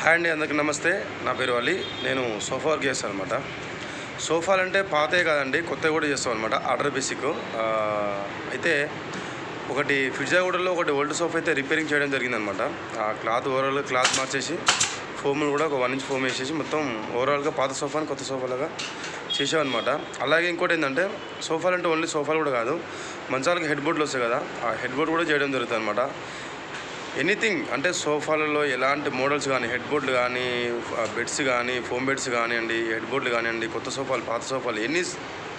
Hi అండి, అందరికీ నమస్తే. నా పేరు అలీ. నేను సోఫా వర్క్ చేస్తాను అనమాట. సోఫాలు అంటే పాతే కాదండి, కొత్తవి కూడా చేస్తాం అనమాట. Order basic. అయితే ఒకటి ఫిర్జాగూడలో ఒకటి ఓల్డ్ సోఫా అయితే రిపేరింగ్ చేయడం జరిగిందనమాట. ఆ క్లాత్ ఓవరాల్గా క్లాత్ మార్చేసి ఫోమ్లు కూడా ఒక 1 ఇంచ్ ఫోమ్ వేసేసి మొత్తం ఓవరాల్గా పాత సోఫాని కొత్త సోఫాలాగా చేసామన్నమాట. అలాగే ఇంకోటి ఏంటంటే సోఫాలు అంటే ఓన్లీ సోఫాలు కూడా కాదు, మంచాలకి హెడ్ బోర్డులు వస్తాయి కదా, ఆ హెడ్ బోర్డు కూడా చేయడం జరుగుతుంది అనమాట. ఎనీథింగ్ అంటే సోఫాలలో ఎలాంటి మోడల్స్ కానీ, హెడ్ బోర్డులు కానీ, బెడ్స్ కానీ, ఫోమ్ బెడ్స్ కానివ్వండి, హెడ్ బోర్డులు కానివ్వండి, కొత్త సోఫాలు, పాత సోఫాలు,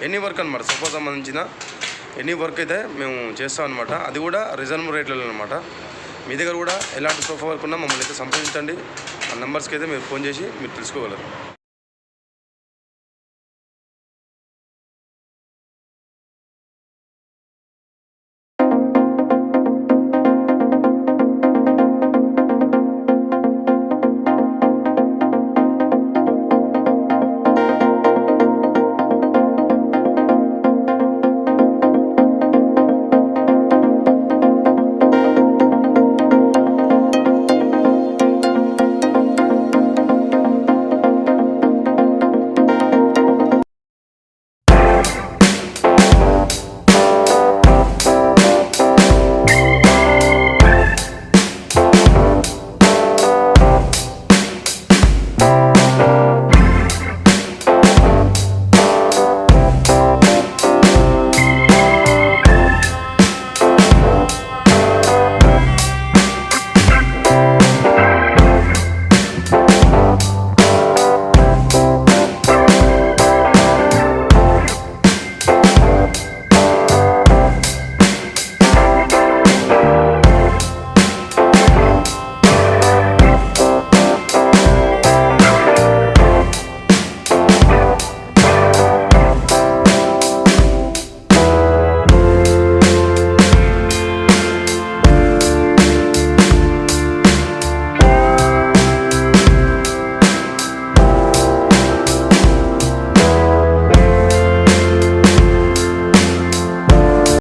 ఎనీ వర్క్ అనమాట. సోఫా సంబంధించిన ఎనీ వర్క్ అయితే మేము చేస్తాం అనమాట. అది కూడా రీజనబుల్ రేట్లలో అనమాట. మీ దగ్గర కూడా ఎలాంటి సోఫా వర్క్ ఉన్నా మమ్మల్ని అయితే సంప్రదించండి. ఆ నెంబర్స్కి అయితే మీరు ఫోన్ చేసి మీరు తెలుసుకోగలరు.